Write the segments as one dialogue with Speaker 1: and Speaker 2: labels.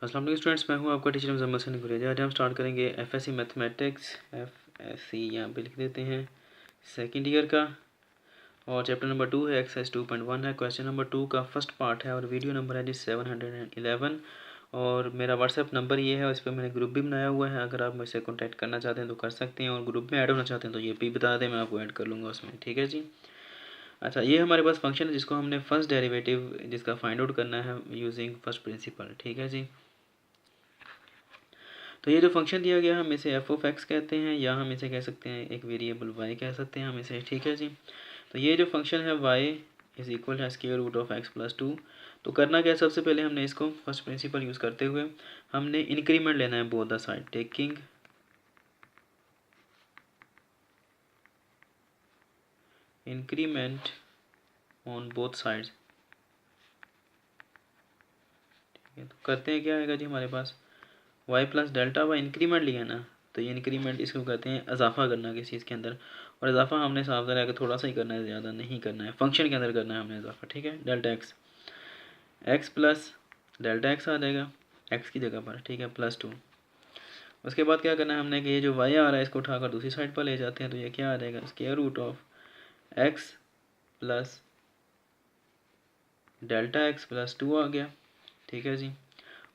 Speaker 1: अस्सलाम वालेकुम स्टूडेंट्स, मैं हूं आपका टीचर मुज़म्मिल हसन गुरेजा। आज हम स्टार्ट करेंगे एफएससी मैथमेटिक्स, एफएससी यहाँ पे लिख देते हैं सेकंड ईयर का, और चैप्टर नंबर 2 है, एक्सरसाइज 2.1 है। क्वेश्चन नंबर 2 का फर्स्ट पार्ट है और वीडियो नंबर है जी 711। और मेरा व्हाट्सएप नंबर ये है और इस पर मैंने ग्रुप भी बनाया हुआ है। अगर आप मुझसे कॉन्टैक्ट करना चाहते हैं तो कर सकते हैं, और ग्रुप में ऐड होना चाहते हैं तो ये भी बता दें, मैं आपको ऐड कर लूँगा उसमें। ठीक है जी। अच्छा, ये हमारे पास फंक्शन है जिसको हमने फर्स्ट डेरिवेटिव जिसका फाइंड आउट करना है यूजिंग फर्स्ट प्रिंसिपल। ठीक है जी। तो ये जो फंक्शन दिया गया हम इसे एफ ऑफ एक्स कहते हैं, या हम इसे कह सकते हैं एक वेरिएबल वाई कह सकते हैं हम इसे। ठीक है जी। तो ये जो फंक्शन है वाई इज इक्वल है square root of x plus 2। तो करना क्या है, सबसे पहले हमने इसको फर्स्ट प्रिंसिपल यूज़ करते हुए हमने इंक्रीमेंट लेना है both the side, taking increment on both sides. ठीक है, तो करते हैं क्या आएगा जी हमारे पास y plus delta y, increment लिया ना, तो ये इंक्रीमेंट इसको कहते हैं इजाफा करना किसी चीज़ के अंदर। और इजाफा हमने सावधान रह थोड़ा सा ही करना है, ज़्यादा नहीं करना है, फंक्शन के अंदर करना है हमने इजाफा। ठीक है, delta x, x plus delta x आ जाएगा एक्स की जगह पर। ठीक है, प्लस 2। उसके बाद क्या करना है हमने कि ये जो वाई आ रहा है इसको उठाकर दूसरी साइड पर ले जाते हैं, तो ये क्या आ जाएगा square root of x plus delta x plus 2 आ गया। ठीक है जी।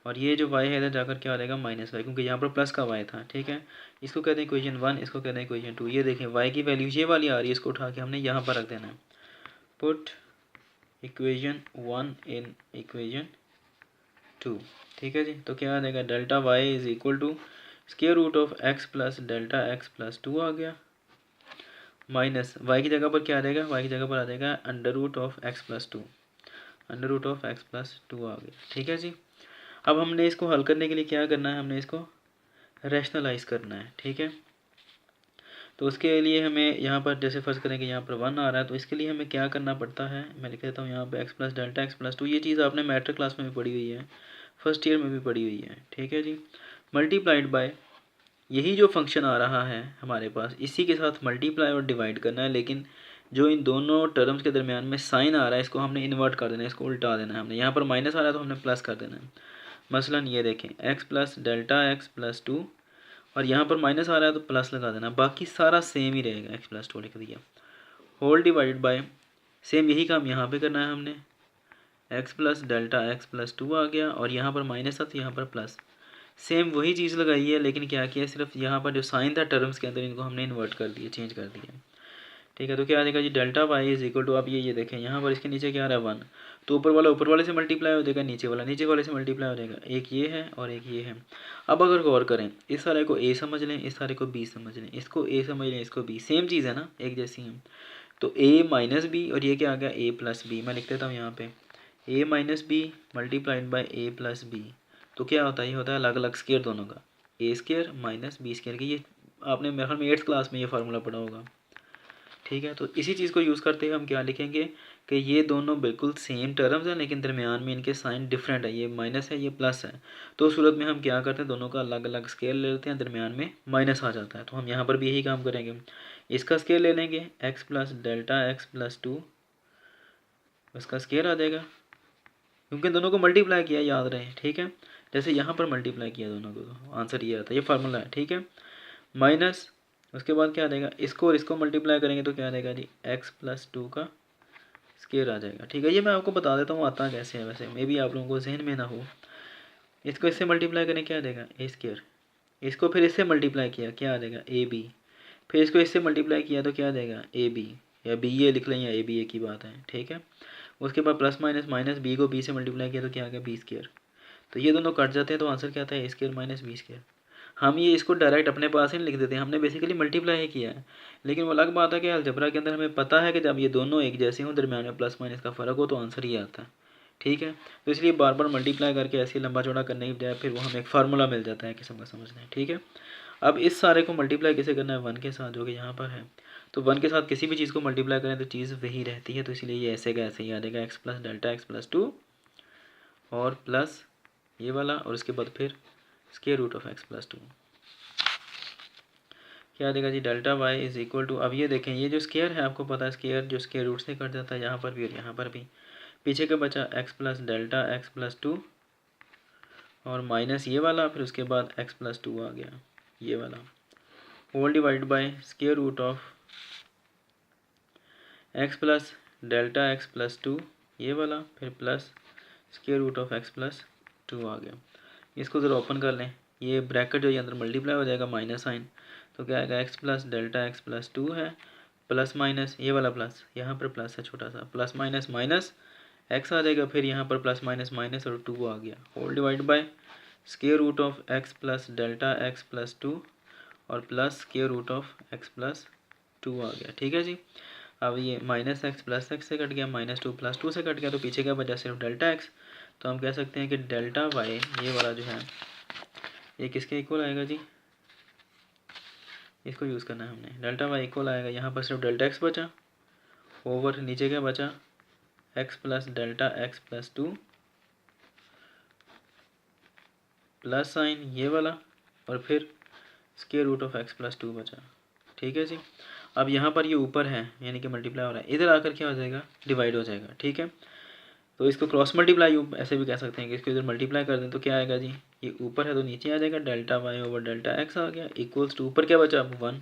Speaker 1: और ये जो y है इधर जाकर क्या आ जाएगा माइनस वाई, क्योंकि यहाँ पर प्लस का y था। ठीक है, इसको कहते हैं इक्वेशन 1, इसको कहते हैं इक्वेशन 2। ये देखें y की वैल्यू ये वाली आ रही है, इसको उठा के हमने यहाँ पर रख देना है। Put equation 1 in equation 2। ठीक है जी। तो क्या आ जाएगा delta Y is equal to square root of x plus delta x plus 2 आ गया, माइनस वाई की जगह पर क्या आ जाएगा, वाई की जगह पर आ जाएगा under root of x plus 2, under root of x plus 2 आ गया। ठीक है जी। अब हमने इसको हल करने के लिए क्या करना है, हमने इसको रैशनलाइज करना है। ठीक है, तो उसके लिए हमें यहाँ पर जैसे फर्ज करें कि यहाँ पर 1 आ रहा है, तो इसके लिए हमें क्या करना पड़ता है, मैं लिख देता हूँ यहाँ पे x plus delta x plus 2। ये चीज़ आपने मैट्रिक क्लास में भी पढ़ी हुई है, फर्स्ट ईयर में भी पढ़ी हुई है। ठीक है जी। मल्टीप्लाइड बाय यही जो फंक्शन आ रहा है हमारे पास, इसी के साथ मल्टीप्लाई और डिवाइड करना है, लेकिन जो इन दोनों टर्म्स के दरमियान में साइन आ रहा है इसको हमने इन्वर्ट कर देना है, इसको उल्टा देना है हमने। यहाँ पर माइनस आ रहा है तो हमने प्लस कर देना है। मसलन ये देखें x plus delta x plus 2, और यहाँ पर माइनस आ रहा है तो प्लस लगा देना, बाकी सारा सेम ही रहेगा, एक्स प्लस 2 लिख दिया। होल डिवाइडेड बाय सेम यही काम यहाँ पे करना है हमने, x plus delta x plus 2 आ गया, और यहाँ पर माइनस था तो यहाँ पर प्लस, सेम वही चीज़ लगाई है, लेकिन क्या किया, सिर्फ यहाँ पर जो साइन था टर्म्स के अंदर इनको हमने इन्वर्ट कर दिया, चेंज कर दिया। ठीक है, तो क्या आ जाएगा जी delta Y is equal to, आप ये देखें यहाँ पर इसके नीचे क्या आ रहा है 1, तो ऊपर वाला ऊपर वाले से मल्टीप्लाई हो जाएगा, नीचे वाला नीचे वाले से मल्टीप्लाई हो जाएगा। एक ये है और एक ये है। अब अगर गौर करें, इस सारे को ए समझ लें, इस सारे को बी समझ लें, इसको ए समझ लें, इसको बी, सेम चीज़ है ना, एक जैसी है। तो ए माइनस बी, और ये क्या आ गया ए प्लस बी। मैं लिख देता हूँ यहाँ पे a minus b multiplied by a plus b. तो क्या होता है, ये होता है अलग अलग स्केयर दोनों का, ए स्केयर माइनस बी स्केयर की। ये आपने मेरे ख्याल में 8th क्लास में ये फार्मूला पढ़ा होगा। ठीक है, तो इसी चीज़ को यूज़ करते हुए हम क्या लिखेंगे कि ये दोनों बिल्कुल सेम टर्म्स हैं, लेकिन दरमियान में इनके साइन डिफरेंट है, ये माइनस है ये प्लस है। तो उस सूरत में हम क्या करते हैं, दोनों का अलग अलग स्केल ले लेते हैं, दरमियान में माइनस आ जाता है। तो हम यहाँ पर भी यही काम करेंगे, इसका स्केल ले लेंगे x plus delta x plus 2, उसका स्केल आ जाएगा, क्योंकि दोनों को मल्टीप्लाई किया, याद रहे। ठीक है, जैसे यहाँ पर मल्टीप्लाई किया दोनों को तो आंसर ये आता है, ये फार्मूला है। ठीक है, माइनस उसके बाद क्या आ जाएगा, इसको और इसको मल्टीप्लाई करेंगे तो क्या आ जाएगा जी एक्स प्लस 2 का स्केयर आ जाएगा। ठीक है, ये मैं आपको बता देता हूँ आता कैसे है, वैसे मे भी आप लोगों को जहन में ना हो। इसको इससे मल्टीप्लाई करें क्या आ जाएगा ए स्केयर, इसको फिर इससे मल्टीप्लाई किया क्या आ जाएगा ए बी, फिर इसको इससे मल्टीप्लाई किया तो क्या आ जाएगा ए बी, या बी ए लिख लें या ए बी ए की बात है। ठीक है, उसके बाद प्लस माइनस माइनस बी को बी से मल्टीप्लाई किया तो क्या आ गया बी स्केयर। तो ये दोनों कट जाते हैं तो आंसर क्या आता है ए स्केयर माइनस बी स्केयर। हम ये इसको डायरेक्ट अपने पास ही लिख देते हैं, हमने बेसिकली मल्टीप्लाई ही किया है। लेकिन वो अलग बात है कि अलजबरा के अंदर हमें पता है कि जब ये दोनों एक जैसे हों, दरमियान में प्लस माइनस का फ़र्क हो, तो आंसर ये आता है। ठीक है, तो इसलिए बार बार मल्टीप्लाई करके ऐसे लंबा चौड़ा करने की बजाय फिर वो हमें एक फार्मूला मिल जाता है किस्म का, समझना है। ठीक है, अब इस सारे को मल्टीप्लाई कैसे करना है, 1 के साथ, जो कि यहाँ पर है। तो 1 के साथ किसी भी चीज़ को मल्टीप्लाई करें तो चीज़ वही रहती है, तो इसलिए ये ऐसे का ऐसे ही आ जाएगा x plus delta x plus 2 और प्लस ये वाला, और उसके बाद फिर square root of x plus 2। क्या देगा जी delta Y is equal to, अब ये देखें ये जो स्केयर है आपको पता है स्केयर जो स्केयर रूट से कट जाता है, यहाँ पर भी और यहाँ पर भी। पीछे का बचा X plus delta x plus 2 और माइनस ये वाला, फिर उसके बाद x प्लस 2 आ गया ये वाला, whole divide by square root of x plus delta x plus 2 ये वाला, फिर plus square root of x plus 2 आ गया। इसको ज़रा ओपन कर लें, ये ब्रैकेट जो ये अंदर मल्टीप्लाई हो जाएगा माइनस साइन, तो क्या आएगा x plus delta x plus 2 है, प्लस माइनस ये वाला प्लस, यहाँ पर प्लस है छोटा सा, प्लस माइनस माइनस x आ जाएगा, फिर यहाँ पर प्लस माइनस माइनस और 2 आ गया, whole divide by square root of x plus delta x plus 2 और plus square root of x plus 2 आ गया। ठीक है जी। अब ये माइनस एक्स प्लस एक्स से कट गया, माइनस 2 प्लस 2 से कट गया, तो पीछे क्या बचा, सिर्फ डेल्टा एक्स। तो हम कह सकते हैं कि डेल्टा वाई ये वाला जो है ये किसके इक्वल आएगा जी, इसको यूज़ करना है हमने, डेल्टा वाई इक्वल आएगा, यहाँ पर सिर्फ डेल्टा एक्स बचा, ओवर नीचे क्या बचा, X plus delta x plus 2 plus sign ये वाला और फिर square root of x plus 2 बचा। ठीक है जी। अब यहाँ पर ये ऊपर है यानी कि मल्टीप्लाई हो रहा है, इधर आकर क्या हो जाएगा, डिवाइड हो जाएगा। ठीक है, तो इसको क्रॉस मल्टीप्लाई ऐसे भी कह सकते हैं कि इसको इधर मल्टीप्लाई कर दें तो क्या आएगा जी, ये ऊपर है तो नीचे आ जाएगा, delta Y over delta x आ गया, इक्वल्स टू ऊपर क्या बचा अब 1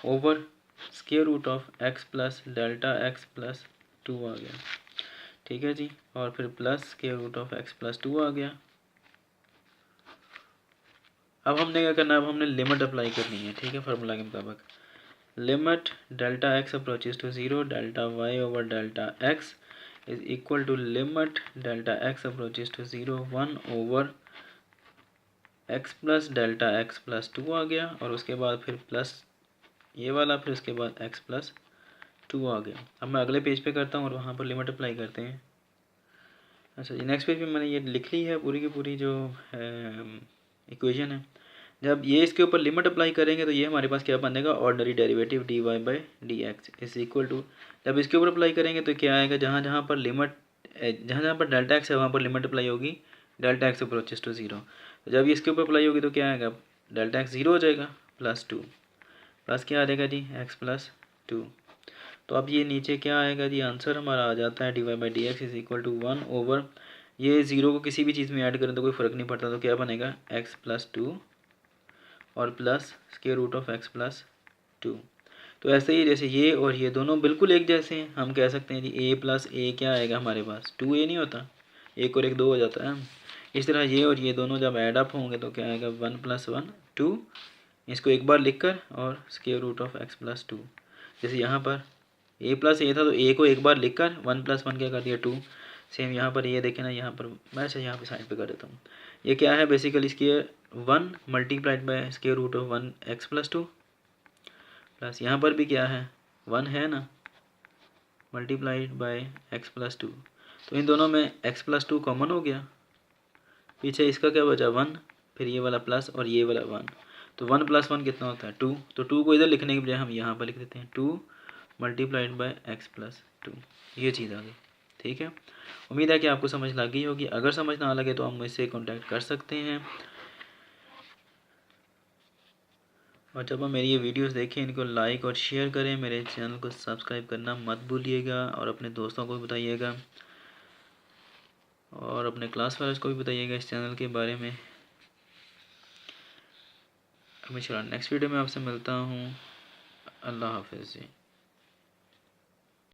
Speaker 1: over square root of x plus delta x plus 2 आ गया। ठीक है जी, और फिर plus square root of x plus 2 आ गया। अब हमने क्या करना है, अब हमने लिमिट अप्लाई करनी है। ठीक है, फार्मूला के मुताबिक limit delta X approaches to 0 delta Y over delta X is equal to limit delta X approaches to 0 1 over X plus delta x plus 2 आ गया, और उसके बाद फिर प्लस ये वाला, फिर उसके बाद एक्स प्लस 2 आ गया। अब मैं अगले पेज पे करता हूँ और वहाँ पर लिमिट अप्लाई करते हैं। अच्छा जी, नेक्स्ट पेज पे मैंने ये लिख ली है पूरी की पूरी जो इक्वेशन है। जब ये इसके ऊपर लिमिट अप्लाई करेंगे तो ये हमारे पास क्या बनेगा, ordinary derivative D Y by D X is equal to, जब इसके ऊपर अप्लाई करेंगे तो क्या आएगा, जहाँ जहाँ पर लिमिट जहाँ जहाँ पर डेल्टा एक्स है वहाँ पर लिमिट अप्लाई होगी डेल्टा एक्स अप्रोचेस टू 0। तो जब इसके ऊपर अप्लाई होगी तो क्या आएगा, डेल्टा एक्स 0 हो जाएगा, प्लस 2 प्लस क्या आ जाएगा जी, एक्स प्लस 2। तो अब ये नीचे क्या आएगा जी, आंसर हमारा आ जाता है D Y by D X is equal to 1 over, ये 0 को किसी भी चीज़ में ऐड करें तो कोई फ़र्क नहीं पड़ता, तो क्या बनेगा एक्स प्लस 2 और plus square root of x plus 2। तो ऐसे ही जैसे ये और ये दोनों बिल्कुल एक जैसे हैं, हम कह सकते हैं जी ए प्लस ए क्या आएगा हमारे पास, 2a नहीं होता, एक और एक 2 हो जाता है। इस तरह ये और ये दोनों जब ऐड अप होंगे तो क्या आएगा, 1 प्लस 1 2, इसको एक बार लिख कर और square root of x plus 2। जैसे यहाँ पर ए प्लस ए था तो ए को एक बार लिख कर 1 प्लस 1 क्या कर दिया 2। सेम यहाँ पर ये देखें ना, यहाँ पर मैं अच्छा यहाँ पे साइड पे कर देता हूँ, ये क्या है basically square 1 multiplied by square root of 1 X plus 2, plus यहाँ पर भी क्या है 1 है ना, मल्टीप्लाइड बाय एक्स प्लस 2। तो इन दोनों में एक्स प्लस 2 कॉमन हो गया, पीछे इसका क्या बचा 1, फिर ये वाला प्लस और ये वाला 1, तो 1 प्लस 1 कितना होता है 2, तो 2 को इधर लिखने के बजाय हम यहाँ पर लिख देते हैं 2 मल्टीप्लाइड बाय एक्स प्लस 2, ये चीज़ आ गई। ठीक है, उम्मीद है कि आपको समझ लग गई होगी, अगर समझ ना लगे तो आप मुझसे कांटेक्ट कर सकते हैं। और जब आप मेरी ये वीडियोस देखें इनको लाइक और शेयर करें, मेरे चैनल को सब्सक्राइब करना मत भूलिएगा, और अपने दोस्तों को भी बताइएगा और अपने क्लास वालों को भी बताइएगा इस चैनल के बारे में। अब इंशाल्लाह नेक्स्ट वीडियो में आपसे मिलता हूँ। अल्लाह हाफिज़ जी।